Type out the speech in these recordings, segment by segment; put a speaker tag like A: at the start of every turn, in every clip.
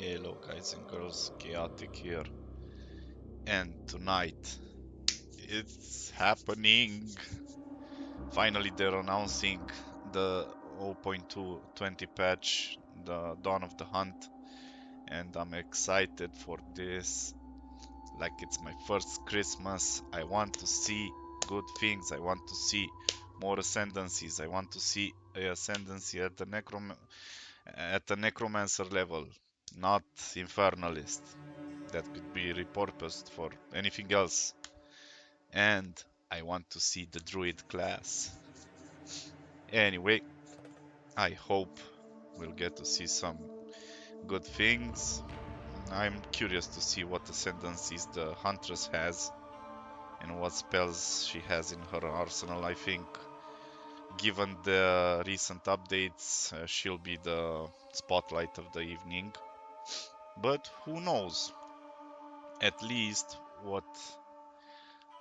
A: Hello guys and girls, Chaotic here. And tonight, it's happening. Finally they're announcing the 0.220 patch, the Dawn of the Hunt. And I'm excited for this. Like it's my first Christmas. I want to see good things. I want to see more ascendancies. I want to see a ascendancy at the necromancer level, not infernalist. That could be repurposed for anything else. And I want to see the druid class. Anyway, I hope we'll get to see some good things. I'm curious to see what ascendancies the huntress has and what spells she has in her arsenal. I think given the recent updates, she'll be the spotlight of the evening. But who knows? At least what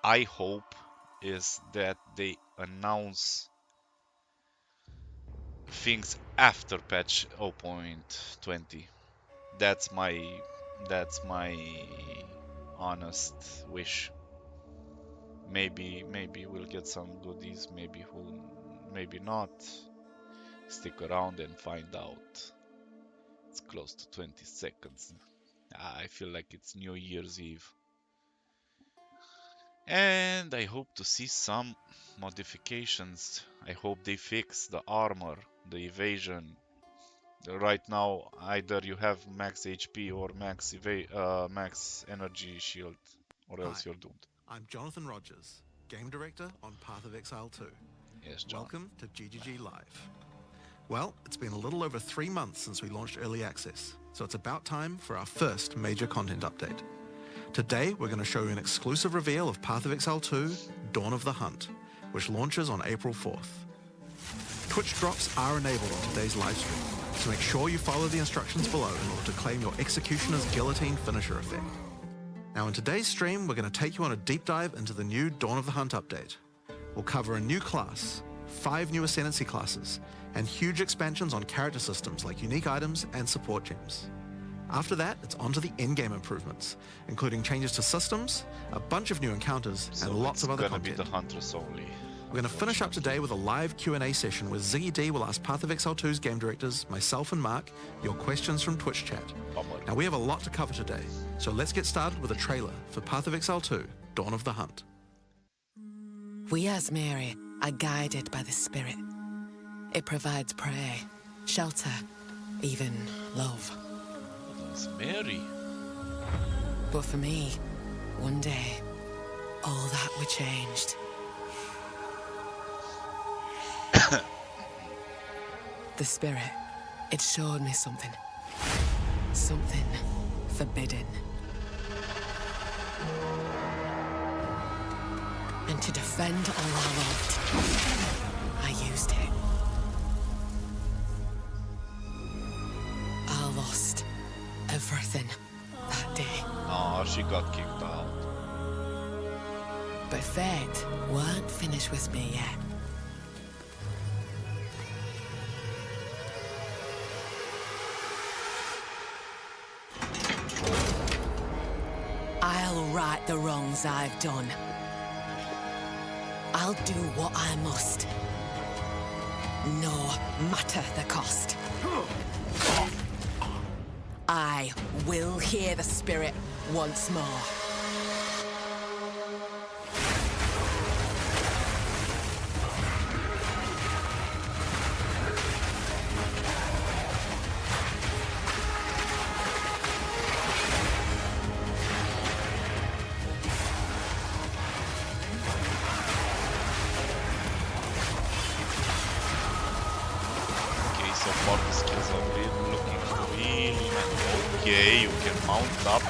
A: I hope is that they announce things after patch 0.20. That's my honest wish. Maybe we'll get some goodies, maybe not. Stick around and find out. It's close to 20 seconds. I feel like it's New Year's Eve. And I hope to see some modifications. I hope they fix the armor, the evasion. Right now, either you have max HP or max energy shield, or else you're doomed.
B: I'm Jonathan Rogers, Game Director on Path of Exile 2.
A: Yes, John.
B: Welcome to GGG Live. Well, it's been a little over 3 months since we launched Early Access, so it's about time for our first major content update. Today, we're going to show you an exclusive reveal of Path of Exile 2, Dawn of the Hunt, which launches on April 4th. Twitch drops are enabled on today's livestream, so make sure you follow the instructions below in order to claim your Executioner's Guillotine finisher effect. Now in today's stream, we're going to take you on a deep dive into the new Dawn of the Hunt update. We'll cover a new class, 5 new Ascendancy classes, and huge expansions on character systems like unique items and support gems. After that, it's on to the endgame improvements, including changes to systems, a bunch of new encounters, and lots of other content.
A: It's gonna be the Huntress only.
B: We're going to finish up today with a live Q&A session where Ziggy D will ask Path of Exile 2's game directors, myself and Mark, your questions from Twitch chat. Now we have a lot to cover today, so let's get started with a trailer for Path of Exile 2, Dawn of the Hunt.
C: We as Mary are guided by the Spirit. It provides prey, shelter, even love.
A: That's Mary.
C: But for me, one day, all that were changed. The Spirit, it showed me something. Something forbidden. And to defend all I loved, I used it. I lost everything that day.
A: Oh, she got kicked out.
C: But fate weren't finished with me yet. I'll right the wrongs I've done. I'll do what I must, no matter the cost. I will hear the Spirit once more.
A: So far the skills are really looking really nice. Okay, you can mount up.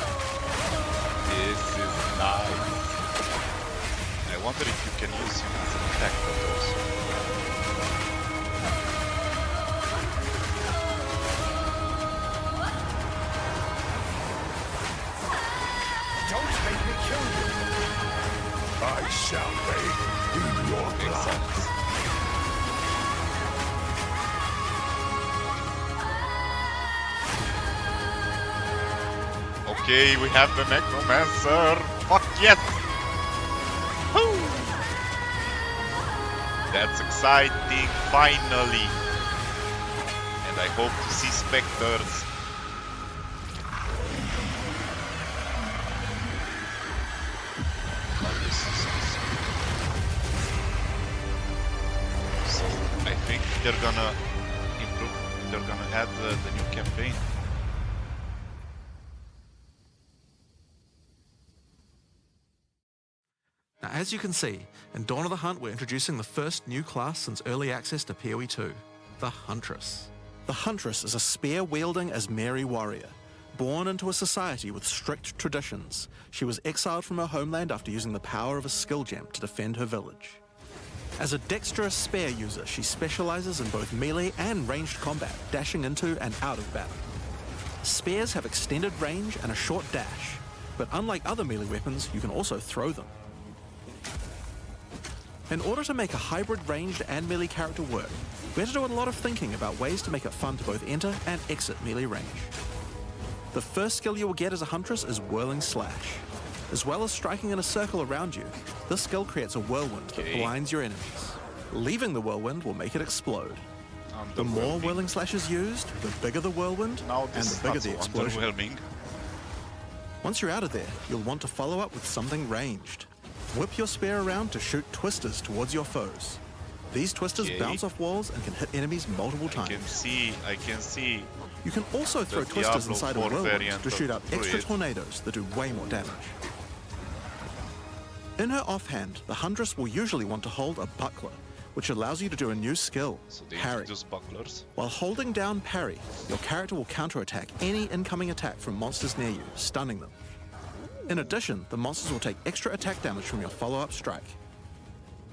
A: This is nice. I wonder if you can use him as an attack bot also.
D: Don't make me kill you! I shall bathe in your blood.
A: Okay, we have the Necromancer. Fuck yes! Woo! That's exciting, finally. And I hope to see specters. Oh, this is awesome. So I think they're gonna improve. They're gonna add the new campaign.
B: Now, as you can see, in Dawn of the Hunt, we're introducing the first new class since early access to PoE 2, the Huntress. The Huntress is a spear-wielding Asmeri warrior. Born into a society with strict traditions, she was exiled from her homeland after using the power of a skill gem to defend her village. As a dexterous spear user, she specializes in both melee and ranged combat, dashing into and out of battle. Spears have extended range and a short dash, but unlike other melee weapons, you can also throw them. In order to make a hybrid ranged and melee character work, we had to do a lot of thinking about ways to make it fun to both enter and exit melee range. The first skill you will get as a Huntress is Whirling Slash. As well as striking in a circle around you, this skill creates a whirlwind that blinds your enemies. Leaving the whirlwind will make it explode. The more Whirling Slash is used, the bigger the whirlwind and the bigger the explosion. Once you're out of there, you'll want to follow up with something ranged. Whip your spear around to shoot twisters towards your foes. These twisters bounce off walls and can hit enemies multiple times.
A: I can see.
B: You can also throw twisters inside a whirlwind to shoot out extra tornadoes that do way more damage. In her offhand, the Huntress will usually want to hold a buckler, which allows you to do a new skill, parry.
A: Bucklers.
B: While holding down parry, your character will counterattack any incoming attack from monsters near you, stunning them. In addition, the monsters will take extra attack damage from your follow-up strike.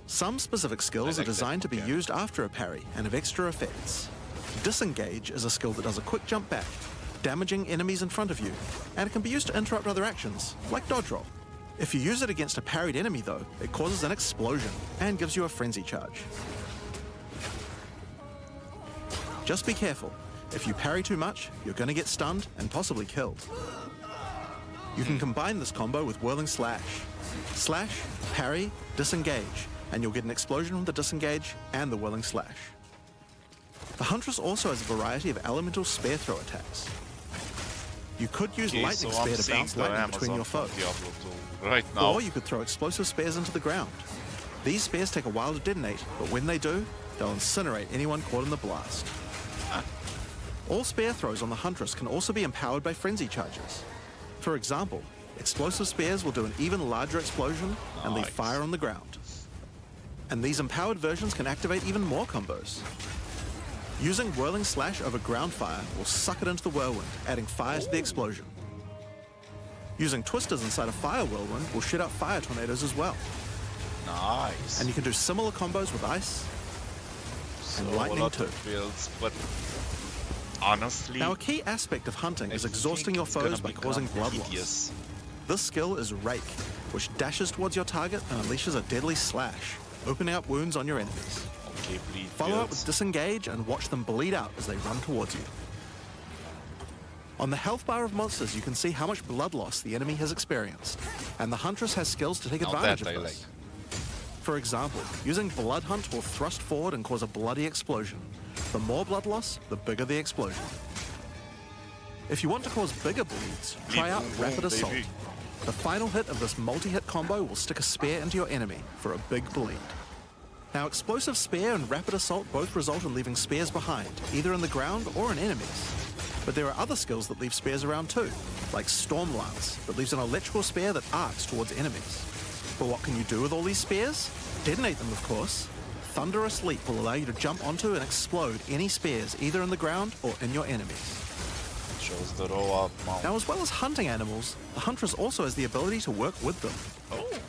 B: Some specific skills are designed to be used after a parry and have extra effects. Disengage is a skill that does a quick jump back, damaging enemies in front of you, and it can be used to interrupt other actions, like dodge roll. If you use it against a parried enemy though, it causes an explosion and gives you a frenzy charge. Just be careful. If you parry too much, you're going to get stunned and possibly killed. You can combine this combo with Whirling Slash. Slash, parry, disengage, and you'll get an explosion from the disengage and the Whirling Slash. The Huntress also has a variety of elemental spear throw attacks. You could use lightning spear to bounce lightning between your foes.
A: Right now.
B: Or you could throw explosive spears into the ground. These spears take a while to detonate, but when they do, they'll incinerate anyone caught in the blast. All spear throws on the Huntress can also be empowered by frenzy charges. For example, explosive spears will do an even larger explosion and leave fire on the ground. And these empowered versions can activate even more combos. Using Whirling Slash over ground fire will suck it into the whirlwind, adding fire to the explosion. Using twisters inside a fire whirlwind will shoot out fire tornadoes as well.
A: Nice.
B: And you can do similar combos with ice and lightning too.
A: Builds, but honestly,
B: now a key aspect of hunting is exhausting your foes by causing blood loss. This skill is Rake, which dashes towards your target and unleashes a deadly slash, opening up wounds on your enemies.
A: Okay, bleed.
B: Follow up with disengage and watch them bleed out as they run towards you. On the health bar of monsters, you can see how much blood loss the enemy has experienced, and the Huntress has skills to take advantage of this. For example, using Blood Hunt will thrust forward and cause a bloody explosion. The more blood loss, the bigger the explosion. If you want to cause bigger bleeds, try out Rapid Assault. The final hit of this multi-hit combo will stick a spear into your enemy for a big bleed. Now, Explosive Spear and Rapid Assault both result in leaving spears behind, either in the ground or in enemies. But there are other skills that leave spears around too, like Storm Lance, that leaves an electrical spear that arcs towards enemies. But what can you do with all these spears? Detonate them, of course. Thunderous Leap will allow you to jump onto and explode any spears either in the ground or in your enemies.
A: Shows the roll-up mount.
B: Now, as well as hunting animals, the Huntress also has the ability to work with them.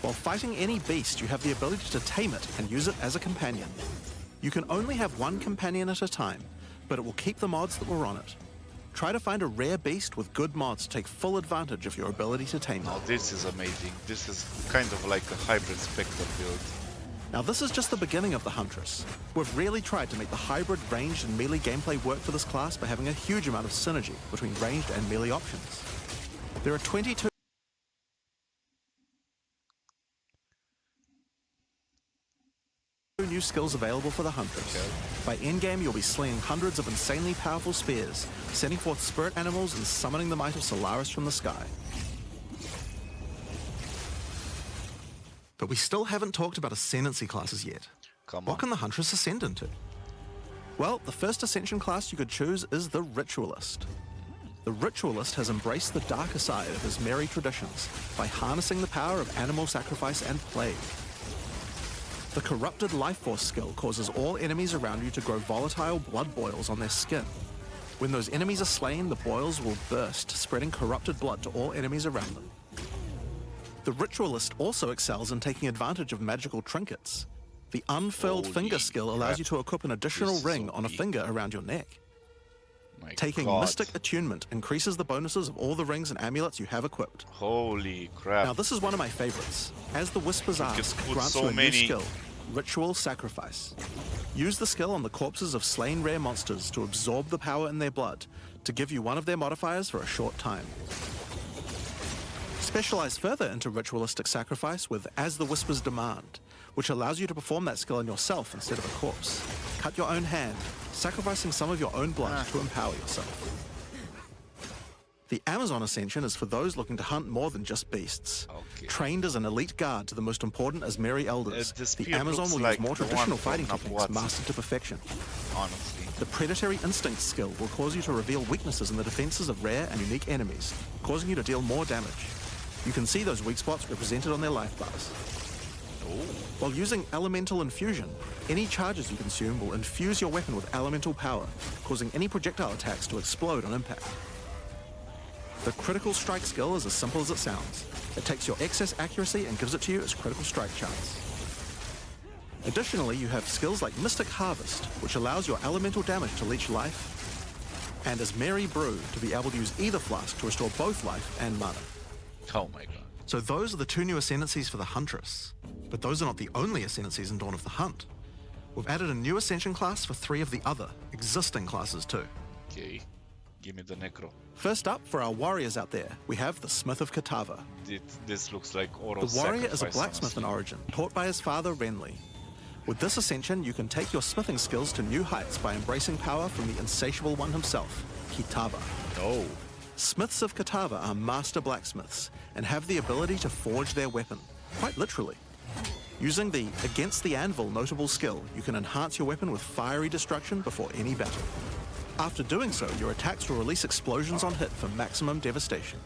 B: While fighting any beast, you have the ability to tame it and use it as a companion. You can only have one companion at a time, but it will keep the mods that were on it. Try to find a rare beast with good mods to take full advantage of your ability to tame them.
A: Now this is amazing. This is kind of like a hybrid Spectre build.
B: Now this is just the beginning of the Huntress. We've really tried to make the hybrid ranged and melee gameplay work for this class by having a huge amount of synergy between ranged and melee options. There are 22 new skills available for the Huntress. By endgame, you'll be slinging hundreds of insanely powerful spears, sending forth spirit animals and summoning the might of Solaris from the sky. But we still haven't talked about ascendancy classes yet.
A: Come
B: What
A: on.
B: can the Huntress ascend into? Well, the first ascension class you could choose is the Ritualist. The Ritualist has embraced the darker side of his merry traditions by harnessing the power of animal sacrifice and plague. The Corrupted Life Force skill causes all enemies around you to grow volatile blood boils on their skin. When those enemies are slain, the boils will burst, spreading corrupted blood to all enemies around them. The Ritualist also excels in taking advantage of magical trinkets. The Unfurled
A: Holy
B: Finger skill allows
A: crap.
B: you to equip an additional
A: This is
B: ring on a
A: OP.
B: finger around your neck.
A: My
B: Taking
A: God.
B: Mystic Attunement increases the bonuses of all the rings and amulets you have equipped.
A: Holy crap.
B: Now this is one of my favorites. As the Whisper's
A: can
B: Ask
A: put
B: grants
A: so
B: you a
A: many-
B: new skill, Ritual Sacrifice. Use the skill on the corpses of slain rare monsters to absorb the power in their blood, to give you one of their modifiers for a short time. Specialize further into Ritualistic Sacrifice with As the Whispers Demand, which allows you to perform that skill on yourself instead of a corpse. Cut your own hand, sacrificing some of your own blood to empower yourself. The Amazon Ascension is for those looking to hunt more than just beasts.
A: Okay.
B: Trained as an elite guard to the most important Asmeri elders,
A: This
B: the
A: spear
B: Amazon
A: looks
B: will
A: like
B: use more
A: the one
B: traditional
A: from
B: fighting techniques
A: Napuatsi.
B: mastered to perfection.
A: Honestly.
B: The Predatory Instinct skill will cause you to reveal weaknesses in the defenses of rare and unique enemies, causing you to deal more damage. You can see those weak spots represented on their life bars. While using Elemental Infusion, any charges you consume will infuse your weapon with elemental power, causing any projectile attacks to explode on impact. The Critical Strike skill is as simple as it sounds. It takes your excess accuracy and gives it to you as critical strike chance. Additionally, you have skills like Mystic Harvest, which allows your elemental damage to leech life, and as Mary Brew to be able to use either flask to restore both life and mana.
A: Oh my God.
B: So those are the two new ascendancies for the Huntress. But those are not the only ascendancies in Dawn of the Hunt. We've added a new ascension class for 3 of the other existing classes too.
A: Okay. Give me the necro.
B: First up, for our warriors out there, we have the Smith of Katava.
A: This looks like oral
B: The warrior is a
A: sacrifice,
B: blacksmith in
A: honestly.
B: origin, taught by his father Renly. With this ascension, you can take your smithing skills to new heights by embracing power from the insatiable one himself, Kitava.
A: Oh.
B: Smiths of Katava are master blacksmiths and have the ability to forge their weapon, quite literally. Using the Against the Anvil notable skill, you can enhance your weapon with fiery destruction before any battle. After doing so, your attacks will release explosions on hit for maximum devastation.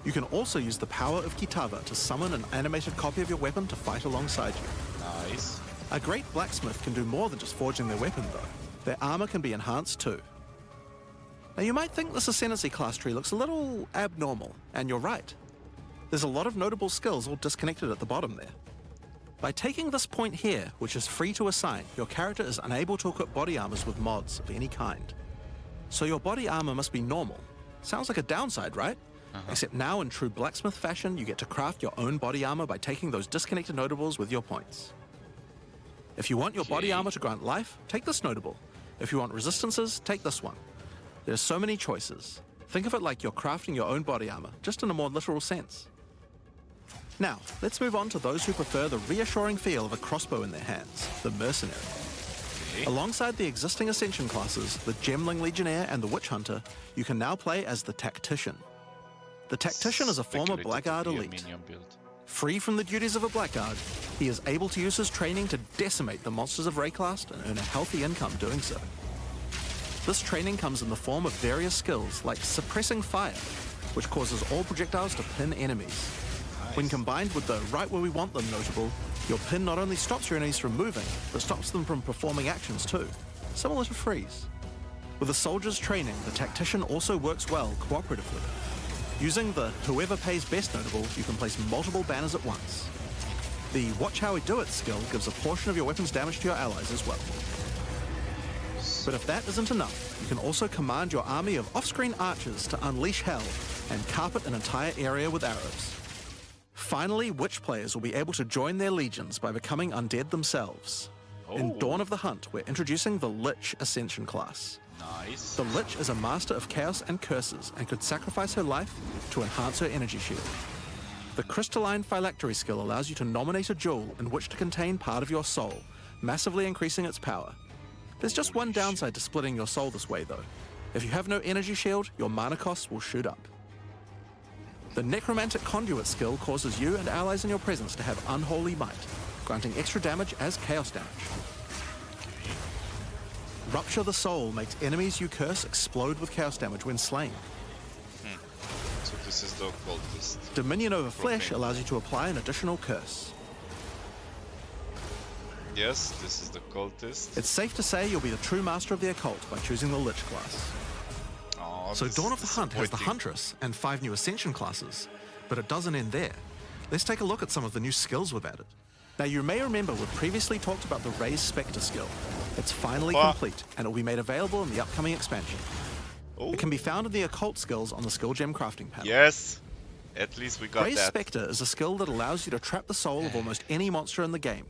B: You can also use the power of Kitava to summon an animated copy of your weapon to fight alongside you.
A: Nice.
B: A great blacksmith can do more than just forging their weapon, though. Their armor can be enhanced too. Now, you might think this ascendancy class tree looks a little abnormal, and you're right. There's a lot of notable skills all disconnected at the bottom there. By taking this point here, which is free to assign, your character is unable to equip body armors with mods of any kind. So your body armor must be normal. Sounds like a downside, right? Except now in true blacksmith fashion, you get to craft your own body armor by taking those disconnected notables with your points. If you want your body armor to grant life, take this notable. If you want resistances, take this one. There's so many choices. Think of it like you're crafting your own body armor, just in a more literal sense. Now, let's move on to those who prefer the reassuring feel of a crossbow in their hands, the Mercenary. Alongside the existing Ascension classes, the Gemling Legionnaire and the Witch Hunter, you can now play as the Tactician. The Tactician is a former
A: Speculated to
B: Blackguard
A: be a
B: elite.
A: minion build.
B: Free from the duties of a Blackguard, he is able to use his training to decimate the monsters of Rayclast and earn a healthy income doing so. This training comes in the form of various skills like Suppressing Fire, which causes all projectiles to pin enemies. When combined with the Right Where We Want Them notable, your pin not only stops your enemies from moving, but stops them from performing actions too, similar to Freeze. With a soldier's training, the Tactician also works well cooperatively. Using the Whoever Pays Best notable, you can place multiple banners at once. The Watch How We Do It skill gives a portion of your weapon's damage to your allies as well. But if that isn't enough, you can also command your army of off-screen archers to unleash hell and carpet an entire area with arrows. Finally, Witch players will be able to join their legions by becoming undead themselves. In Dawn of the Hunt, we're introducing the Lich Ascension class.
A: Nice.
B: The Lich is a master of chaos and curses and could sacrifice her life to enhance her energy shield. The crystalline phylactery skill allows you to nominate a jewel in which to contain part of your soul, massively increasing its power. There's just one downside to splitting your soul this way though. If you have no energy shield, your mana costs will shoot up. The necromantic conduit skill causes you and allies in your presence to have unholy might, granting extra damage as chaos damage. Rupture the Soul makes enemies you curse explode with chaos damage when slain.
A: So this is the occultist.
B: Dominion over Flesh allows you to apply an additional curse.
A: Yes, this is the cultist.
B: It's safe to say you'll be the true master of the occult by choosing the Lich class.
A: Oh,
B: So
A: this
B: Dawn
A: is
B: of the Hunt has the
A: disappointing.
B: Huntress and 5 new Ascension classes, but it doesn't end there. Let's take a look at some of the new skills we've added. Now you may remember we've previously talked about the Raise Spectre skill. It's finally complete and it will be made available in the upcoming expansion.
A: Oh,
B: It can be found in the occult skills on the skill gem crafting panel.
A: yes. At least we got
B: Raise
A: that.
B: Spectre is a skill that allows you to trap the soul of almost any monster in the game,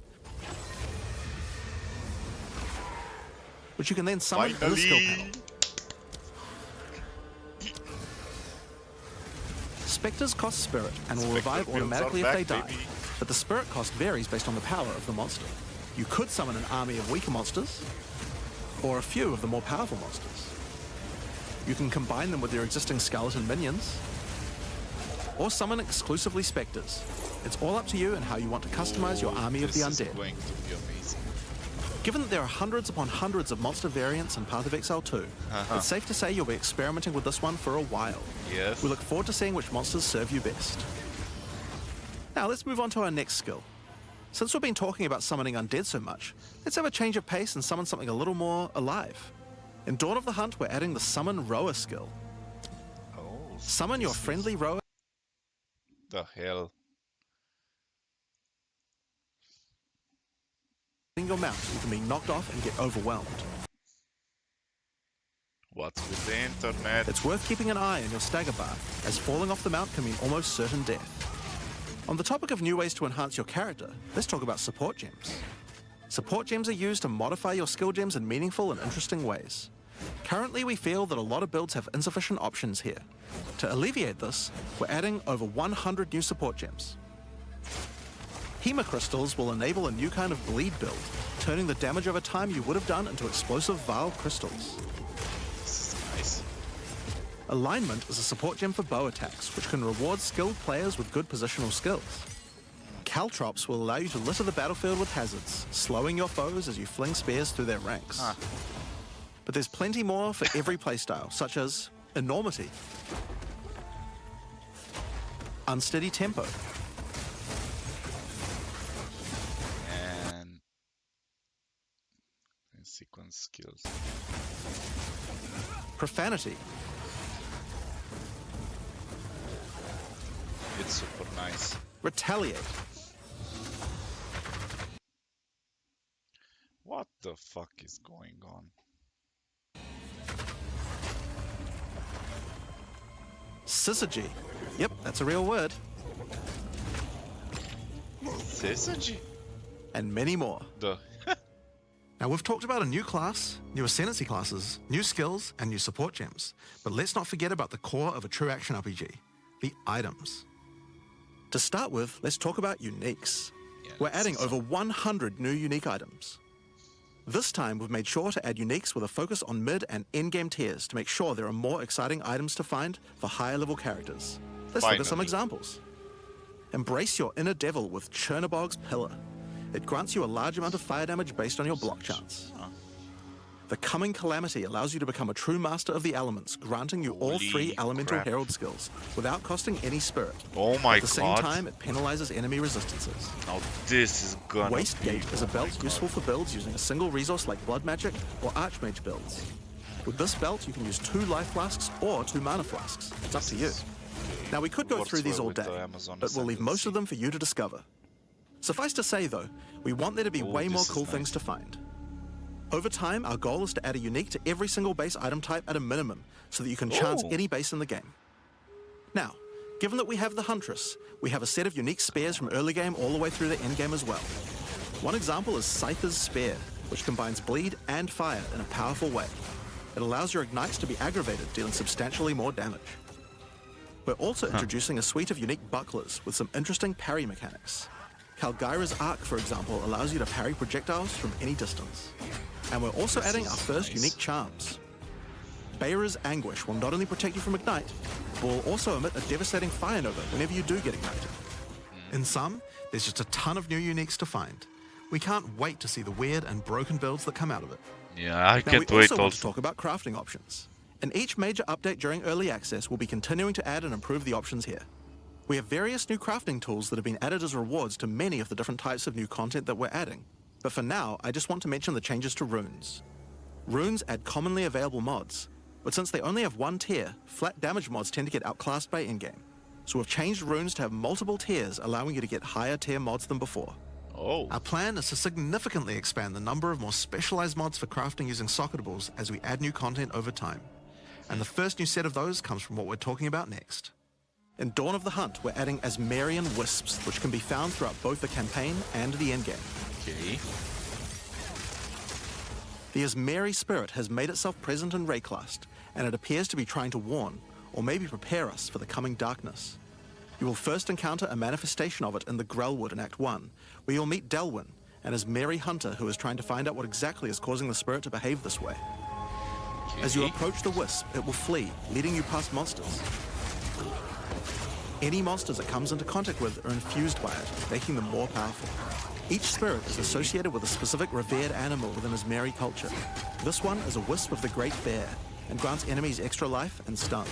B: which you can then summon in the skill panel.
A: Finally.
B: Spectres cost spirit and will
A: Spectre
B: revive
A: builds are
B: automatically if
A: back,
B: they die,
A: baby.
B: but the spirit cost varies based on the power of the monster. You could summon an army of weaker monsters, or a few of the more powerful monsters. You can combine them with your existing skeleton minions, or summon exclusively spectres. It's all up to you and how you want to customize your army of the
A: This is
B: undead.
A: going to be amazing.
B: Given that there are hundreds upon hundreds of monster variants in Path of Exile 2, it's safe to say you'll be experimenting with this one for a while.
A: Yes.
B: We look forward to seeing which monsters serve you best. Now let's move on to our next skill. Since we've been talking about summoning undead so much, let's have a change of pace and summon something a little more alive. In Dawn of the Hunt, we're adding the Summon Rower skill.
A: Oh,
B: Summon your
A: this is-
B: friendly rower
A: The hell?
B: in your mount. You can be knocked off and get overwhelmed.
A: What's with the internet?
B: It's worth keeping an eye on your stagger bar, as falling off the mount can mean almost certain death. On the topic of new ways to enhance your character, let's talk about support gems. Support gems are used to modify your skill gems in meaningful and interesting ways. Currently, we feel that a lot of builds have insufficient options here. To alleviate this, we're adding over 100 new support gems. Hema crystals will enable a new kind of bleed build, turning the damage over time you would have done into explosive Vile crystals.
A: This is nice.
B: Alignment is a support gem for bow attacks, which can reward skilled players with good positional skills. Caltrops will allow you to litter the battlefield with hazards, slowing your foes as you fling spears through their ranks. But there's plenty more for every playstyle, such as Enormity, Unsteady Tempo,
A: And sequence skills.
B: Profanity,
A: It's super nice.
B: Retaliate,
A: What the fuck is going on?
B: Syzygy. Yep, that's a real word.
A: Syzygy?
B: And many more.
A: The
B: Now, we've talked about a new class, new ascendancy classes, new skills, and new support gems. But let's not forget about the core of a true action RPG, the items. To start with, let's talk about uniques. We're adding over 100 new unique items. This time, we've made sure to add uniques with a focus on mid and endgame tiers to make sure there are more exciting items to find for higher level characters. Let's look at some
A: Finally.
B: examples. Embrace your inner devil with Chernobog's Pillar. It grants you a large amount of fire damage based on your block chance. The Coming Calamity allows you to become a true master of the elements, granting you all
A: Holy
B: 3 elemental
A: crap.
B: herald skills without costing any spirit.
A: Oh my
B: At the same
A: god.
B: time, it penalizes enemy resistances.
A: Now this is gonna
B: Waste
A: be...
B: Gate is a
A: oh my
B: belt
A: god.
B: useful for builds using a single resource like Blood Magic or Archmage builds. With this belt, you can use 2 life flasks or 2 mana flasks. It's up to you. Now, we could go
A: Works
B: through these
A: well
B: all
A: with
B: day,
A: the Amazon
B: but we'll leave most
A: Ascendancy.
B: of them for you to discover. Suffice to say, though, we want there to be
A: Ooh,
B: way more
A: this is
B: cool
A: nice.
B: things to find. Over time, our goal is to add a unique to every single base item type at a minimum, so that you can chance
A: Ooh.
B: any base in the game. Now, given that we have the Huntress, we have a set of unique spears from early game all the way through to end game as well. One example is Scyther's Spear, which combines bleed and fire in a powerful way. It allows your ignites to be aggravated, dealing substantially more damage. We're also introducing a suite of unique bucklers with some interesting parry mechanics. Calgyra's Arc, for example, allows you to parry projectiles from any distance. And we're also adding our first unique charms. Bayra's Anguish will not only protect you from Ignite, but will also emit a devastating Fire Nova whenever you do get ignited. In sum, there's just a ton of new uniques to find. We can't wait to see the weird and broken builds that come out of it.
A: Yeah, I
B: Now,
A: can't
B: we
A: wait
B: also want to
A: also.
B: talk about crafting options. In each major update during early access, we'll be continuing to add and improve the options here. We have various new crafting tools that have been added as rewards to many of the different types of new content that we're adding. But for now, I just want to mention the changes to runes. Runes add commonly available mods, but since they only have one tier, flat damage mods tend to get outclassed by in-game. So we've changed runes to have multiple tiers, allowing you to get higher tier mods than before.
A: Oh,
B: Our plan is to significantly expand the number of more specialized mods for crafting using socketables as we add new content over time. And the first new set of those comes from what we're talking about next. In Dawn of the Hunt, we're adding Asmarian Wisps, which can be found throughout both the campaign and the endgame.
A: okay.
B: The Asmari spirit has made itself present in Rayclast, and it appears to be trying to warn, or maybe prepare us for the coming darkness. You will first encounter a manifestation of it in the Grellwood in Act 1, where you'll meet Delwyn, an Asmari hunter who is trying to find out what exactly is causing the spirit to behave this way. As you approach the wisp, it will flee, leading you past monsters. Any monsters it comes into contact with are infused by it, making them more powerful. Each spirit is associated with a specific revered animal within Asmari culture. This one is a wisp of the Great Bear, and grants enemies extra life and stun.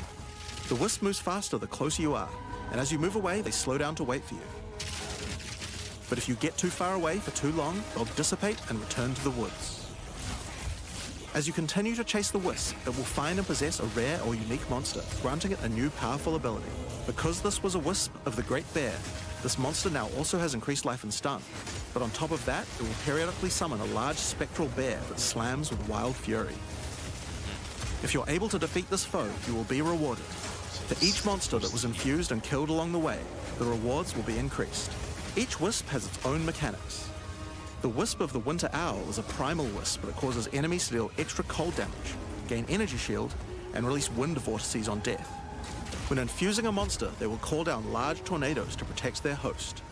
B: The wisp moves faster the closer you are, and as you move away, they slow down to wait for you. But if you get too far away for too long, they'll dissipate and return to the woods. As you continue to chase the wisp, it will find and possess a rare or unique monster, granting it a new powerful ability. Because this was a wisp of the Great Bear, this monster now also has increased life and stun. But on top of that, it will periodically summon a large spectral bear that slams with wild fury. If you're able to defeat this foe, you will be rewarded. For each monster that was infused and killed along the way, the rewards will be increased. Each wisp has its own mechanics. The Wisp of the Winter Owl is a primal wisp that causes enemies to deal extra cold damage, gain energy shield, and release wind vortices on death. When infusing a monster, they will call down large tornadoes to protect their host.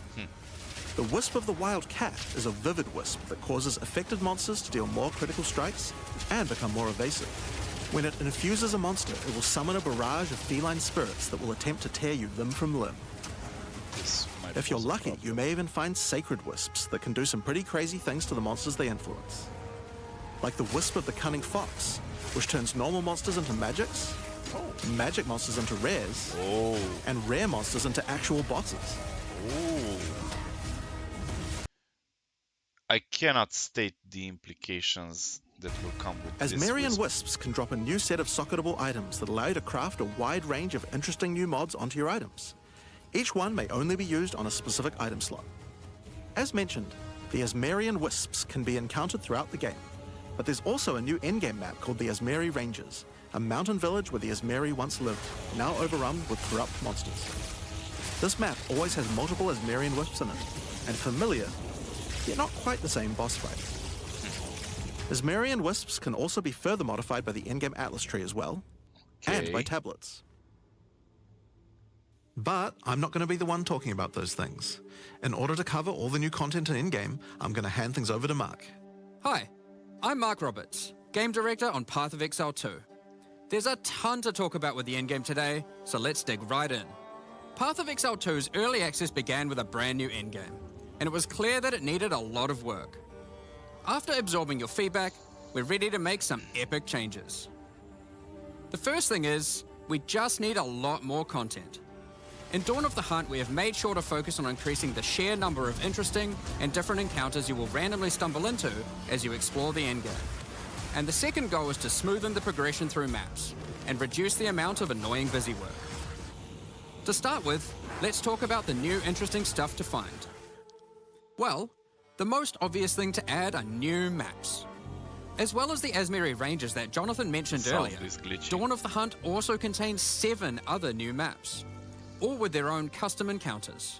B: The Wisp of the Wild Cat is a vivid wisp that causes affected monsters to deal more critical strikes and become more evasive. When it infuses a monster, it will summon a barrage of feline spirits that will attempt to tear you limb from limb.
A: This might
B: If you're
A: cause a
B: lucky,
A: problem.
B: you may even find sacred wisps that can do some pretty crazy things to the monsters they influence. Like the Wisp of the Cunning Fox, which turns normal monsters into magics, magic monsters into rares,
A: Oh,
B: and rare monsters into actual bosses.
A: oh. I cannot state the implications that will come with this.
B: Asmarian
A: wisp.
B: Wisps can drop a new set of socketable items that allow you to craft a wide range of interesting new mods onto your items. Each one may only be used on a specific item slot. As mentioned, the Asmarian Wisps can be encountered throughout the game, but there's also a new endgame map called the Asmari Ranges, a mountain village where the Asmari once lived, now overrun with corrupt monsters. This map always has multiple Asmarian Wisps in it, and familiar, yet not quite the same boss fight. Asmarian Wisps can also be further modified by the endgame Atlas tree as well, and by
A: Okay.
B: tablets. But I'm not going to be the one talking about those things. In order to cover all the new content in in-game, I'm going to hand things over to Mark.
E: Hi, I'm Mark Roberts, Game Director on Path of Exile 2. There's a ton to talk about with the endgame today, so let's dig right in. Path of Exile 2's early access began with a brand new endgame, and it was clear that it needed a lot of work. After absorbing your feedback, we're ready to make some epic changes. The first thing is, we just need a lot more content. In Dawn of the Hunt, we have made sure to focus on increasing the sheer number of interesting and different encounters you will randomly stumble into as you explore the endgame. And the second goal is to smoothen the progression through maps and reduce the amount of annoying busy work. To start with, let's talk about the new interesting stuff to find. Well, the most obvious thing to add are new maps. As well as the Asmari Ranges that Jonathan mentioned
A: Sound
E: earlier,
A: is glitchy.
E: Dawn of the Hunt also contains 7 other new maps, all with their own custom encounters.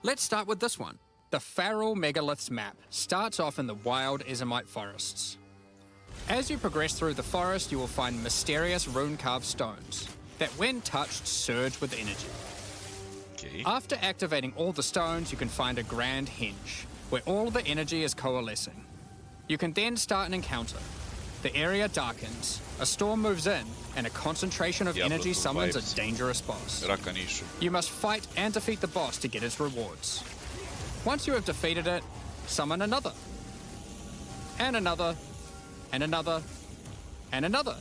E: Let's start with this one.
F: The Feral Megaliths map starts off in the wild Ezomite forests.
E: As you progress through the forest, you will find mysterious rune-carved stones that, when touched, surge with energy.
A: Okay.
E: After activating all the stones, you can find a grand henge, where all the energy is coalescing. You can then start an encounter. The area darkens, a storm moves in, and a concentration of
A: Diablo
E: energy
A: 2
E: summons
A: vibes.
E: a dangerous boss.
A: Rakanishu.
E: You must fight and defeat the boss to get its rewards. Once you have defeated it, summon another. And another. And another. And another.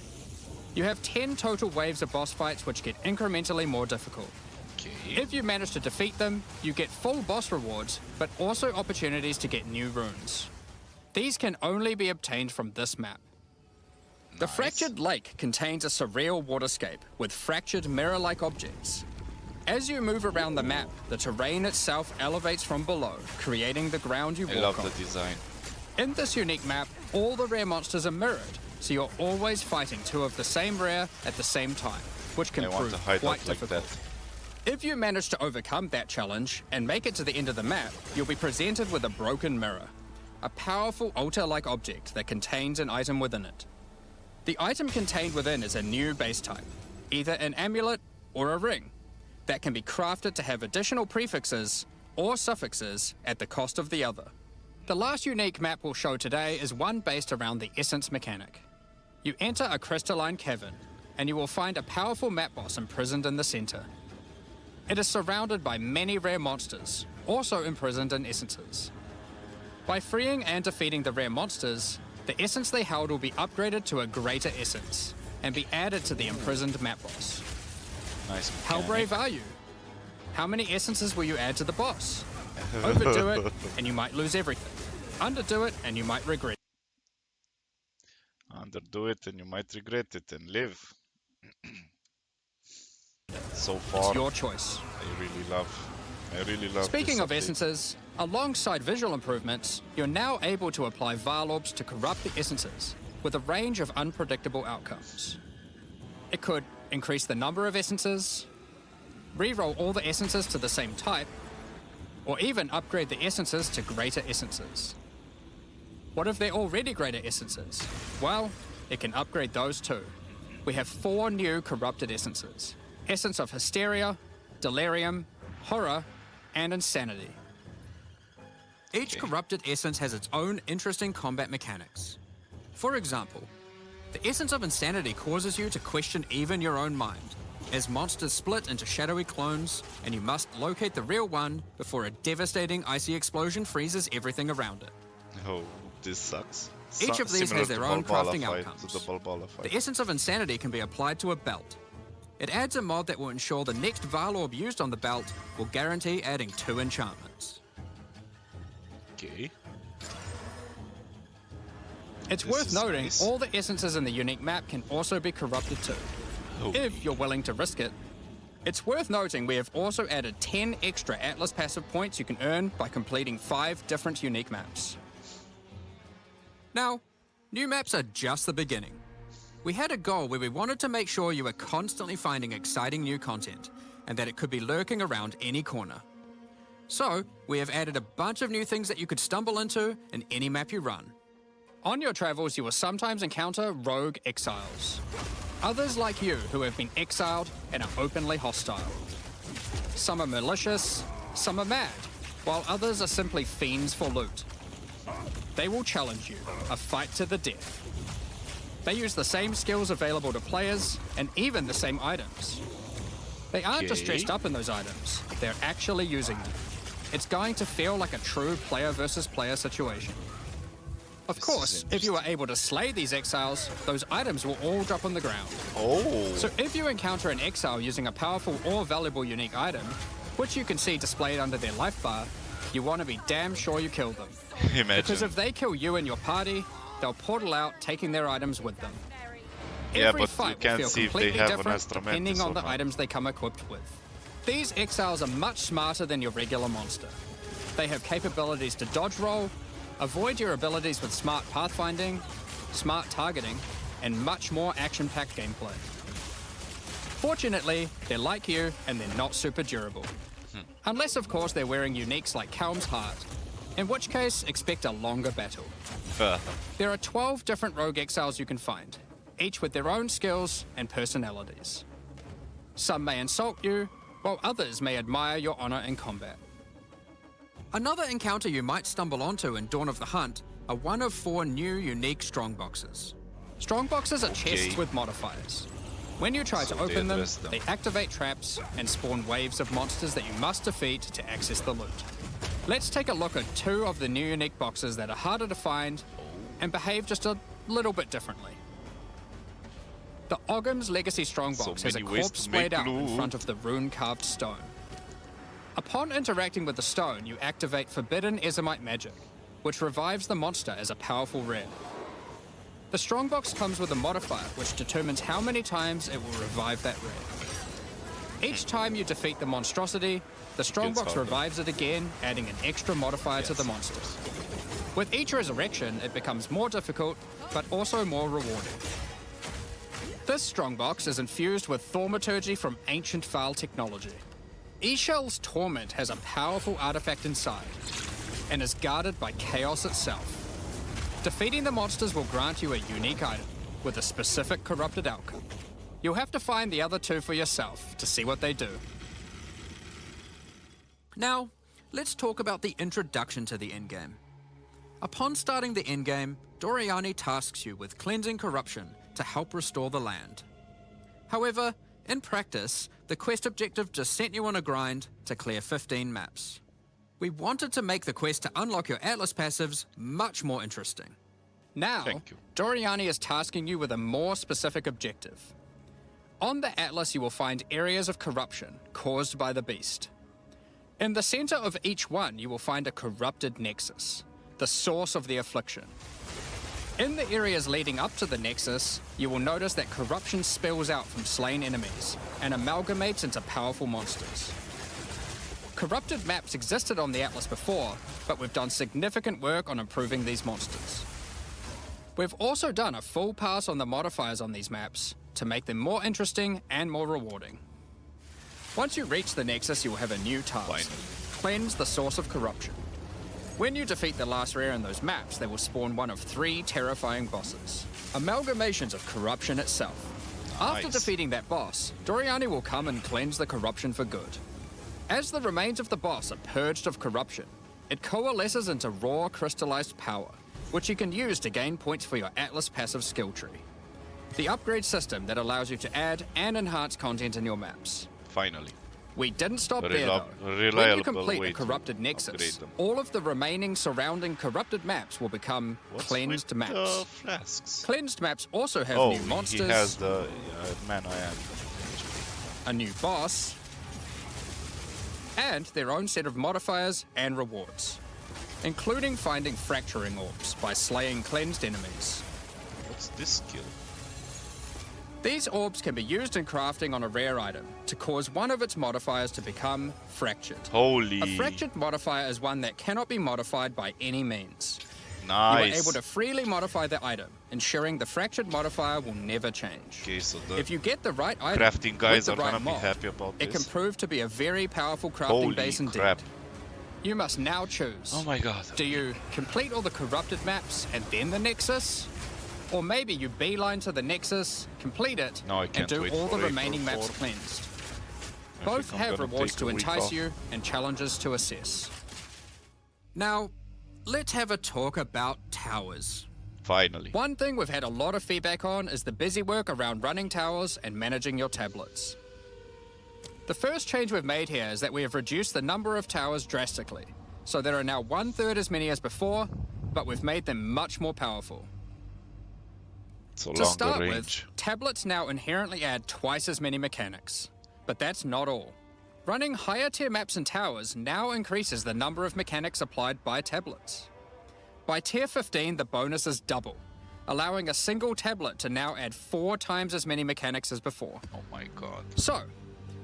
E: You have 10 total waves of boss fights which get incrementally more difficult.
A: Okay.
E: If you manage to defeat them, you get full boss rewards, but also opportunities to get new runes. These can only be obtained from this map. The
A: Nice.
E: Fractured Lake contains a surreal waterscape with fractured mirror-like objects. As you move around the map, the terrain itself elevates from below, creating the ground you
A: I
E: walk
A: love
E: on.
A: the design.
E: In this unique map, all the rare monsters are mirrored, so you're always fighting two of the same rare at the same time, which can
A: I want
E: prove
A: to hide
E: quite
A: out like
E: difficult.
A: that.
E: If you manage to overcome that challenge and make it to the end of the map, you'll be presented with a broken mirror, a powerful altar-like object that contains an item within it. The item contained within is a new base type, either an amulet or a ring, that can be crafted to have additional prefixes or suffixes at the cost of the other. The last unique map we'll show today is one based around the essence mechanic. You enter a crystalline cavern, and you will find a powerful map boss imprisoned in the center. It is surrounded by many rare monsters, also imprisoned in essences. By freeing and defeating the rare monsters, the essence they held will be upgraded to a greater essence and be added to the imprisoned map boss.
A: Nice.
E: How
A: mechanic.
E: brave are you? How many essences will you add to the boss? Overdo it, and you might lose everything. Underdo it, and you might regret
A: Underdo it and you might regret it and live. So far,
E: It's your choice.
A: I really love
E: Speaking
A: this
E: of
A: update.
E: essences, alongside visual improvements, you're now able to apply Varlorbs to corrupt the essences with a range of unpredictable outcomes. It could increase the number of essences, re-roll all the essences to the same type, or even upgrade the essences to greater essences. What if they're already greater essences? Well, it can upgrade those too. We have 4 new corrupted essences. Essence of Hysteria, Delirium, Horror, and Insanity. Each corrupted essence has its own interesting combat mechanics. For example, the essence of Insanity causes you to question even your own mind, as monsters split into shadowy clones, and you must locate the real one before a devastating icy explosion freezes everything around it.
A: Oh, this sucks.
E: Each of these
A: Similar
E: has
A: to
E: their own
A: Balbala
E: crafting
A: fight,
E: outcomes.
A: to the Balbala fight.
E: The essence of Insanity can be applied to a belt. It adds a mod that will ensure the next Varlorb used on the belt will guarantee adding 2 enchantments.
A: Okay.
E: It's
A: This
E: worth
A: is
E: noting,
A: nice.
E: all the essences in the unique map can also be corrupted too,
A: Oh,
E: if you're willing to risk it. It's worth noting we have also added 10 extra Atlas passive points you can earn by completing 5 different unique maps. Now, new maps are just the beginning. We had a goal where we wanted to make sure you were constantly finding exciting new content, and that it could be lurking around any corner. So, we have added a bunch of new things that you could stumble into in any map you run. On your travels, you will sometimes encounter rogue exiles. Others like you who have been exiled and are openly hostile. Some are malicious, some are mad, while others are simply fiends for loot. They will challenge you, a fight to the death. They use the same skills available to players, and even the same items. They aren't just
A: Okay.
E: dressed up in those items, they're actually using them. It's going to feel like a true player versus player situation. Of
A: This
E: course,
A: is
E: if you are able to slay these exiles, those items will all drop on the ground.
A: Oh,
E: So if you encounter an exile using a powerful or valuable unique item, which you can see displayed under their life bar, you want to be damn sure you kill them.
A: imagine.
E: Because if they kill you and your party, they'll portal out, taking their items with them.
A: Yeah,
E: Every
A: but you
E: fight will
A: can't
E: feel
A: see if they
E: completely
A: have an
E: different
A: Astra
E: depending
A: Mantis
E: on
A: or
E: the
A: not.
E: items they come equipped with. These exiles are much smarter than your regular monster. They have capabilities to dodge roll, avoid your abilities with smart pathfinding, smart targeting, and much more action-packed gameplay. Fortunately, they're like you and they're not super durable. Unless, of course, they're wearing uniques like Calm's Heart. in which case expect a longer battle.
A: Fair.
E: There are 12 different rogue exiles you can find, each with their own skills and personalities. Some may insult you, while others may admire your honor in combat. Another encounter you might stumble onto in Dawn of the Hunt are one of 4 new unique strongboxes. Strongboxes are chests with modifiers. When you try to
A: they
E: open them,
A: address them.
E: they activate traps and spawn waves of monsters that you must defeat to access the loot. Let's take a look at 2 of the new unique boxes that are harder to find and behave just a little bit differently. The Ogham's Legacy Strongbox
A: So
E: has a
A: many ways
E: corpse
A: to
E: splayed
A: make
E: out in
A: loot.
E: front of the rune-carved stone. Upon interacting with the stone, you activate Forbidden Ezomite magic, which revives the monster as a powerful rare. The Strongbox comes with a modifier which determines how many times it will revive that rare. Each time you defeat the monstrosity, the Strongbox
A: harder.
E: revives it again, adding an extra modifier to the monster. With each resurrection, it becomes more difficult, but also more rewarding. This Strongbox is infused with thaumaturgy from ancient Vaal technology. Eshel's Torment has a powerful artifact inside, and is guarded by chaos itself. Defeating the monsters will grant you a unique item, with a specific corrupted outcome. You'll have to find the other 2 for yourself to see what they do. Now, let's talk about the introduction to the endgame. Upon starting the endgame, Doriani tasks you with cleansing corruption to help restore the land. However, in practice, the quest objective just sent you on a grind to clear 15 maps. We wanted to make the quest to unlock your Atlas passives much more interesting. Now,
A: Thank you.
E: Doriani is tasking you with a more specific objective. On the Atlas, you will find areas of corruption caused by the beast. In the center of each one, you will find a corrupted nexus, the source of the affliction. In the areas leading up to the nexus, you will notice that corruption spills out from slain enemies and amalgamates into powerful monsters. Corrupted maps existed on the Atlas before, but we've done significant work on improving these monsters. We've also done a full pass on the modifiers on these maps to make them more interesting and more rewarding. Once you reach the nexus, you will have a new task: cleanse the source of corruption. When you defeat the last rare in those maps, they will spawn one of 3 terrifying bosses, amalgamations of corruption itself. After
A: Nice.
E: defeating that boss, Doriani will come and cleanse the corruption for good. As the remains of the boss are purged of corruption, it coalesces into raw crystallized power, which you can use to gain points for your Atlas passive skill tree. The upgrade system that allows you to add and enhance content in your maps.
A: Finally.
E: We didn't stop
A: Very
E: there though. When you
A: reliable
E: complete
A: way
E: a
A: to
E: corrupted
A: upgrade
E: nexus,
A: them.
E: all of the remaining surrounding corrupted maps will become
A: What's
E: cleansed
A: with
E: maps.
A: the flasks?
E: Cleansed maps also have
A: Oh,
E: new monsters,
A: he has the mana and
E: a new boss, and their own set of modifiers and rewards, including finding fracturing orbs by slaying cleansed enemies.
A: what's this skill?
E: These orbs can be used in crafting on a rare item to cause one of its modifiers to become fractured.
A: Holy.
E: A fractured modifier is one that cannot be modified by any means. You
A: Nice.
E: are able to freely modify the item, ensuring the fractured modifier will never change.
A: Okay, so the
E: If you get the right item,
A: crafting guys
E: with
A: are
E: the right
A: gonna be
E: mod,
A: happy about
E: it
A: this.
E: can prove to be a very powerful crafting
A: Holy
E: base indeed.
A: crap.
E: You must now choose.
A: Oh my god.
E: Do you complete all the corrupted maps and then the Nexus? Or maybe you beeline to the Nexus, complete it,
A: No, I
E: and
A: can't
E: do
A: wait
E: all
A: for
E: the
A: April
E: remaining maps
A: 4th.
E: cleansed.
A: I
E: Both
A: think I'm
E: have
A: gonna
E: rewards
A: take
E: to
A: a week
E: entice
A: off.
E: you and challenges to assess. Now, let's have a talk about towers.
A: Finally.
E: One thing we've had a lot of feedback on is the busy work around running towers and managing your tablets. The first change we've made here is that we have reduced the number of towers drastically, so there are now 1/3 as many as before, but we've made them much more powerful.
A: It's a
E: To
A: longer
E: start
A: range.
E: with, tablets now inherently add twice as many mechanics. But that's not all. Running higher tier maps and towers now increases the number of mechanics applied by tablets. By tier 15, the bonus is double, allowing a single tablet to now add 4 times as many mechanics as before.
A: Oh my god.
E: So,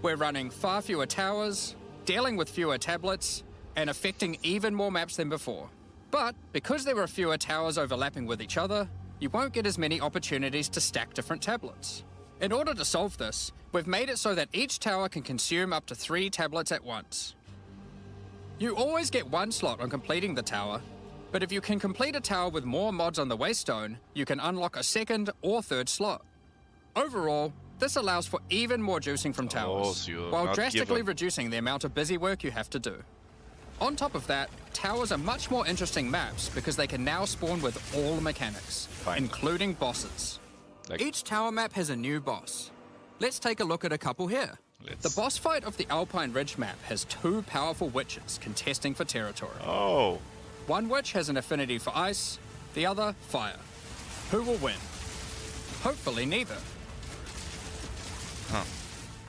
E: we're running far fewer towers, dealing with fewer tablets, and affecting even more maps than before. But because there are fewer towers overlapping with each other, you won't get as many opportunities to stack different tablets. In order to solve this, we've made it so that each tower can consume up to 3 tablets at once. You always get one slot on completing the tower, but if you can complete a tower with more mods on the waystone, you can unlock a second or third slot. Overall, this allows for even more juicing from towers,
A: so you're
E: while
A: not
E: drastically
A: given.
E: reducing the amount of busy work you have to do. On top of that, towers are much more interesting maps because they can now spawn with all mechanics,
A: Fine.
E: including bosses.
A: Like-
E: Each tower map has a new boss. Let's take a look at a couple here. The boss fight of the Alpine Ridge map has two powerful witches contesting for territory.
A: Oh,
E: One witch has an affinity for ice, the other fire. Who will win? Hopefully neither.
A: Huh.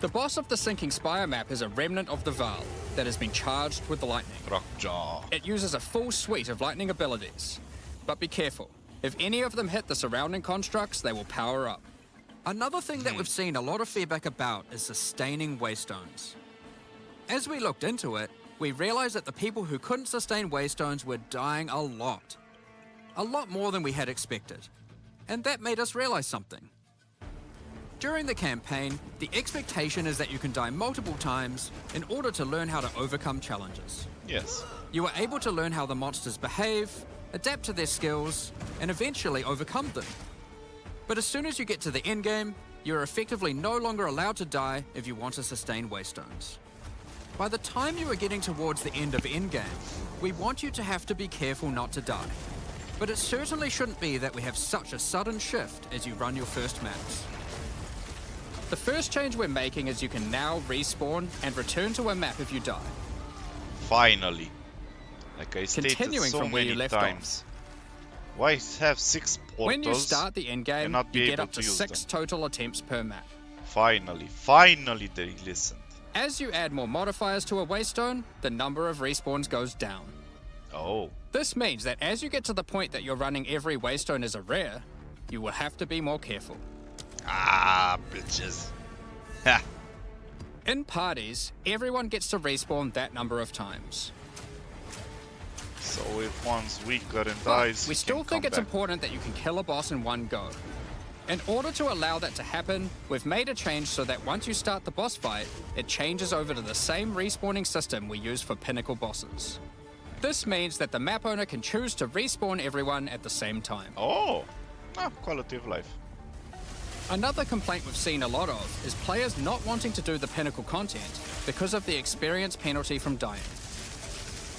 E: The boss of the Sinking Spire map is a remnant of the Val that has been charged with lightning.
A: Rockjaw.
E: It uses a full suite of lightning abilities. But be careful. If any of them hit the surrounding constructs, they will power up. Another thing that we've seen a lot of feedback about is sustaining waystones. As we looked into it, we realized that the people who couldn't sustain waystones were dying a lot. A lot more than we had expected. And that made us realize something. During the campaign, the expectation is that you can die multiple times in order to learn how to overcome challenges.
A: Yes.
E: You are able to learn how the monsters behave, adapt to their skills, and eventually overcome them. But as soon as you get to the endgame, you are effectively no longer allowed to die if you want to sustain waystones. By the time you are getting towards the end of endgame, we want you to have to be careful not to die. But it certainly shouldn't be that we have such a sudden shift as you run your first maps. The first change we're making is you can now respawn and return to a map if you die.
A: Finally. Like I stated
E: Continuing
A: so
E: from where
A: many
E: you left
A: times. Why have 6 portals?
E: When you start the endgame,
A: and not be
E: you get
A: able
E: up to
A: to use
E: 6
A: them?
E: total attempts per map.
A: Finally they listened.
E: As you add more modifiers to a waystone, the number of respawns goes down.
A: Oh.
E: This means that as you get to the point that you're running every waystone as a rare, you will have to be more careful.
A: Ah, bitches. Ha.
E: In parties, everyone gets to respawn that number of times.
A: So if one's weaker and
E: But
A: dies,
E: we
A: he
E: still
A: can
E: think
A: come
E: it's
A: back.
E: important that you can kill a boss in one go. In order to allow that to happen, we've made a change so that once you start the boss fight, it changes over to the same respawning system we use for pinnacle bosses. This means that the map owner can choose to respawn everyone at the same time.
A: Oh. Quality of life.
E: Another complaint we've seen a lot of is players not wanting to do the pinnacle content because of the experience penalty from dying.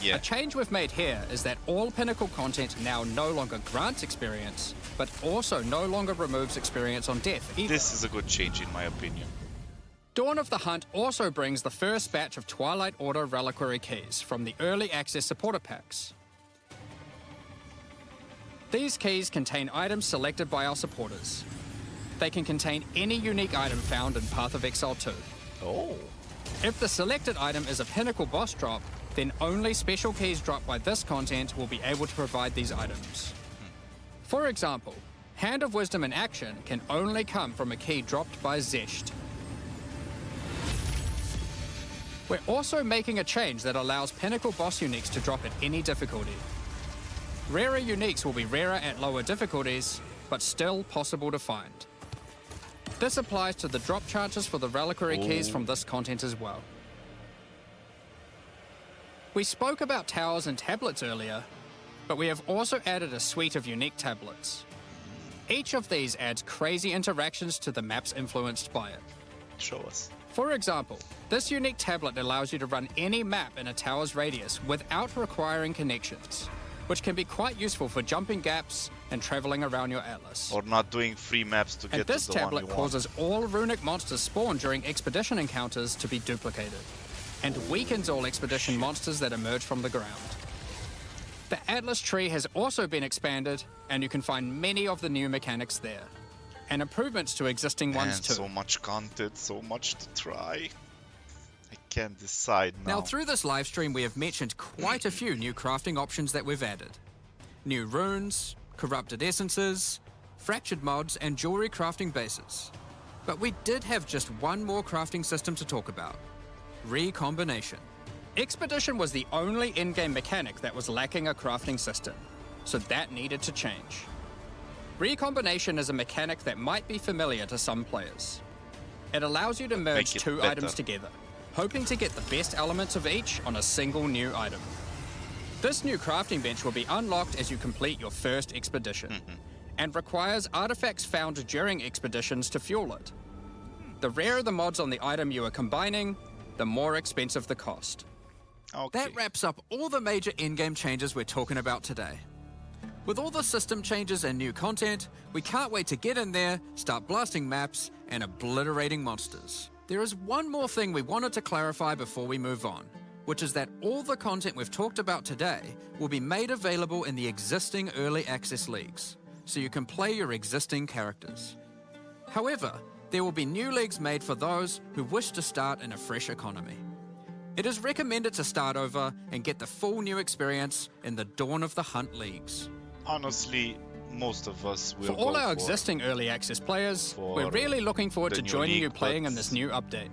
A: Yeah.
E: A change we've made here is that all pinnacle content now no longer grants experience, but also no longer removes experience on death either.
A: This is a good change in my opinion.
E: Dawn of the Hunt also brings the first batch of Twilight Order reliquary keys from the early access supporter packs. These keys contain items selected by our supporters. They can contain any unique item found in Path of Exile 2.
A: Oh.
E: If the selected item is a pinnacle boss drop, then only special keys dropped by this content will be able to provide these items. For example, Hand of Wisdom in action can only come from a key dropped by Zesht. We're also making a change that allows pinnacle boss uniques to drop at any difficulty. Rarer uniques will be rarer at lower difficulties, but still possible to find. This applies to the drop chances for the reliquary keys from this content as well. We spoke about towers and tablets earlier, but we have also added a suite of unique tablets. Each of these adds crazy interactions to the maps influenced by it.
A: Show us.
E: For example, this unique tablet allows you to run any map in a tower's radius without requiring connections, which can be quite useful for jumping gaps and traveling around your atlas.
A: Or not doing free maps to
E: And
A: get
E: this
A: to the one
E: tablet
A: we want.
E: causes all runic monsters spawned during expedition encounters to be duplicated, and weakens all expedition monsters that emerge from the ground. The Atlas tree has also been expanded, and you can find many of the new mechanics there, and improvements to existing ones
A: And
E: too.
A: so much content, so much to try. I can't decide now.
E: Now, through this live stream, we have mentioned quite a few new crafting options that we've added. New runes, corrupted essences, fractured mods, and jewelry crafting bases. But we did have just one more crafting system to talk about: recombination. Expedition was the only in-game mechanic that was lacking a crafting system, so that needed to change. Recombination is a mechanic that might be familiar to some players. It allows you to merge
A: Make it
E: two
A: better.
E: items together. hoping to get the best elements of each on a single new item. This new crafting bench will be unlocked as you complete your first expedition, and requires artifacts found during expeditions to fuel it. The rarer the mods on the item you are combining, the more expensive the cost.
A: Okay.
E: That wraps up all the major in-game changes we're talking about today. With all the system changes and new content, we can't wait to get in there, start blasting maps, and obliterating monsters. There is one more thing we wanted to clarify before we move on, which is that all the content we've talked about today will be made available in the existing early access leagues, so you can play your existing characters. However, there will be new leagues made for those who wish to start in a fresh economy. It is recommended to start over and get the full new experience in the Dawn of the Hunt leagues.
A: Honestly, most of us will
E: For all
A: go
E: our existing early access players, we're really looking forward
A: the
E: to
A: new
E: joining you
A: league,
E: playing in
A: but
E: this new update.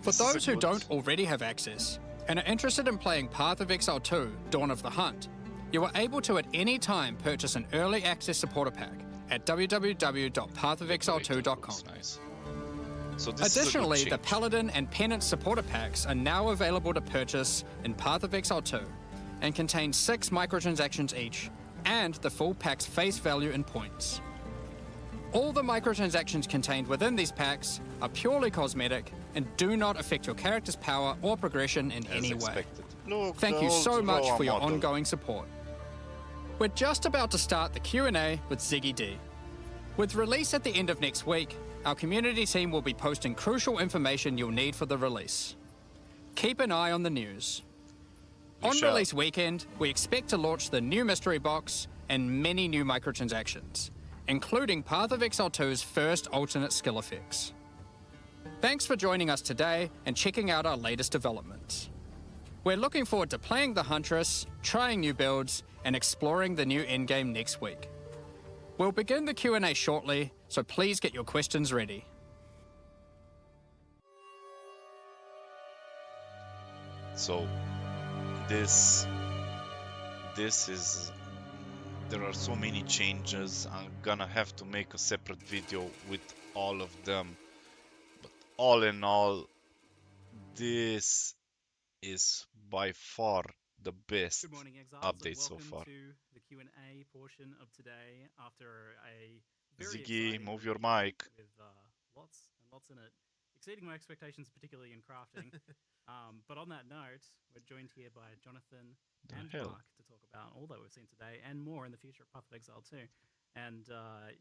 E: For
A: this is a
E: those who
A: good-
E: don't already have access and are interested in playing Path of Exile 2, Dawn of the Hunt, you are able to at any time purchase an early access supporter pack at www.pathofexile2.com.
A: Looks nice. So this
E: Additionally,
A: is a good
E: the
A: change.
E: Paladin and Penance supporter packs are now available to purchase in Path of Exile 2 and contain 6 microtransactions each and the full pack's face value in points. All the microtransactions contained within these packs are purely cosmetic and do not affect your character's power or progression in
A: As
E: any way.
A: expected. Look,
E: Thank
A: the
E: you
A: old
E: so much
A: Roa
E: for your
A: model.
E: ongoing support. We're just about to start the Q&A with Ziggy D. With release at the end of next week, our community team will be posting crucial information you'll need for the release. Keep an eye on the news.
A: We
E: On
A: shall.
E: release weekend, we expect to launch the new mystery box and many new microtransactions, including Path of Exile 2's first alternate skill effects. Thanks for joining us today and checking out our latest developments. We're looking forward to playing the Huntress, trying new builds, and exploring the new endgame next week. We'll begin the Q&A shortly, so please get your questions ready.
A: So this is, there are so many changes. I'm gonna have to make a separate video with all of them, but all in all, this is by far the best
F: Good morning, Exiles,
A: update
F: and
A: so
F: welcome
A: far.
F: to the Q&A portion of today after a very
A: Ziggy,
F: exciting
A: move your
F: review
A: mic.
F: with lots and lots in it, exceeding my expectations, particularly in crafting. But on that note, we're joined here by Jonathan and
A: hell?
F: Mark to talk about all that we've seen today and more in the future of Path of Exile 2. And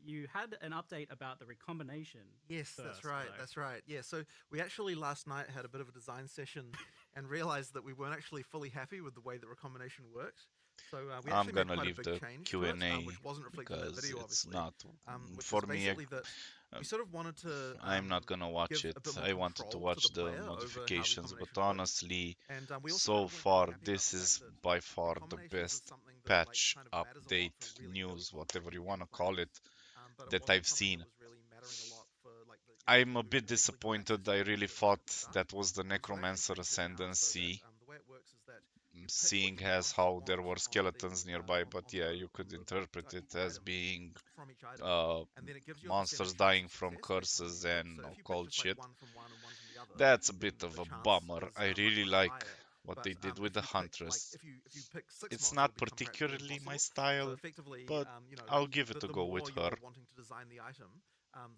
F: you had an update about the recombination.
B: Yes, that's
F: first,
B: right.
F: though.
B: That's right. Yeah, so we actually last night had a bit of a design session and realized that we weren't actually fully happy with the way the recombination worked. So we
A: I'm
B: actually made
A: gonna
B: quite
A: leave
B: a big
A: the
B: change to it,
A: Q&A
B: which wasn't reflected in the
A: because
B: video,
A: it's
B: obviously.
A: not
B: Which
A: for
B: is
A: me.
B: basically that we sort of wanted to.
A: I'm not gonna watch
B: give
A: it.
B: a bit more
A: I wanted to
B: control
A: watch
B: the
A: the
B: player over how
A: notifications, but
B: recombination works.
A: honestly,
B: And we also
A: so
B: kind of weren't
A: far
B: really happy about
A: this
B: the fact
A: is
B: that
A: by far the
B: recombinations is
A: best
B: something that, like,
A: patch,
B: kind of matters a lot
A: update,
B: for really
A: news,
B: early
A: whatever you
B: content
A: wanna
B: gameplay.
A: call it,
B: But it
A: that
B: wasn't
A: I've
B: something
A: seen.
B: that was really mattering a lot for, like, the
A: I'm a
B: who
A: bit
B: effectively got access
A: disappointed.
B: to
A: I
B: the
A: really
B: content
A: thought
B: at the start.
A: that was the
B: So they've actually
A: Necromancer
B: changed it now so that,
A: Ascendancy,
B: the way it works is that you pick
A: seeing
B: what you
A: as
B: want
A: how
B: to
A: there
B: want
A: were
B: on
A: skeletons
B: the,
A: nearby,
B: on
A: but
B: the,
A: yeah, you
B: on
A: could
B: the,
A: interpret
B: each
A: it as
B: item
A: being
B: from each item,
A: uh,
B: and then it gives you a
A: monsters
B: percentage chance
A: dying
B: of
A: from
B: success based on
A: curses
B: how you
A: and
B: build. So if you pick
A: occult
B: just like
A: shit.
B: one from one and one from the other,
A: That's a
B: then
A: bit of
B: the
A: a
B: chance
A: bummer.
B: is
A: I
B: much,
A: really
B: much
A: like
B: higher.
A: what
B: But
A: they did
B: if
A: with
B: you
A: the
B: pick, like,
A: Huntress.
B: if you pick 6
A: It's
B: monsters,
A: not
B: it becomes practically
A: particularly my
B: impossible. So
A: style,
B: effectively,
A: but
B: you know,
A: I'll give it a
B: the
A: go
B: more
A: with
B: you're
A: her.
B: wanting to design the item,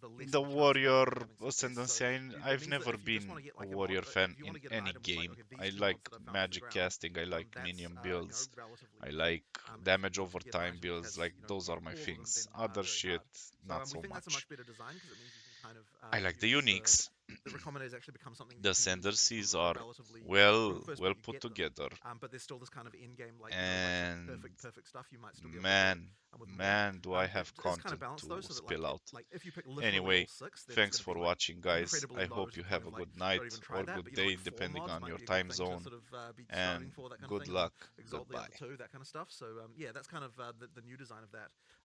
B: the less
A: The
B: of a chance you have
A: warrior
B: of having success.
A: ascendancy,
B: It
A: I've
B: means that
A: never
B: if you just
A: been
B: want to get
A: a
B: like
A: warrior
B: if
A: fan
B: you want
A: in
B: to get an
A: any
B: item, it's like,
A: game.
B: okay, these
A: I
B: 2
A: like
B: mods that I found on the
A: magic
B: ground,
A: casting, I like
B: that's
A: minion
B: you know,
A: builds,
B: relatively
A: I
B: easy.
A: like
B: If
A: damage
B: you
A: over
B: want to get an
A: time
B: item that
A: builds,
B: has,
A: like
B: you know,
A: those are my
B: all of them,
A: things.
B: then
A: Other
B: very
A: shit,
B: hard. So
A: not so
B: we think that's a
A: much.
B: much better design because it means you can kind of
A: I like the
B: use
A: uniques.
B: the recombinators actually become something
A: The
B: you can use
A: ascendancies
B: sort of
A: are
B: relatively
A: well
B: first
A: well
B: when you
A: put
B: get them.
A: together.
B: But there's still this kind of in-game, like, you know, like some
A: And
B: perfect stuff you might still be able to do with more.
A: man, do I have
B: It is kind of
A: content
B: balanced
A: to
B: though, so that
A: spill out.
B: like if you pick literally
A: Anyway,
B: all 6, then
A: thanks
B: it's
A: for
B: going to be like
A: watching, guys.
B: incredibly
A: I
B: low
A: hope
B: to
A: you
B: kind
A: have
B: of
A: a
B: like
A: good night
B: not even try
A: or
B: that.
A: good
B: But you know,
A: day,
B: like 4
A: depending
B: mods
A: on
B: might
A: your
B: be a good
A: time
B: thing
A: zone.
B: to sort of be
A: And
B: starting for, that kind of
A: good
B: thing.
A: luck.
B: Exalt
A: Goodbye.
B: the other 2, that kind of stuff. So yeah, that's kind of the new design of that.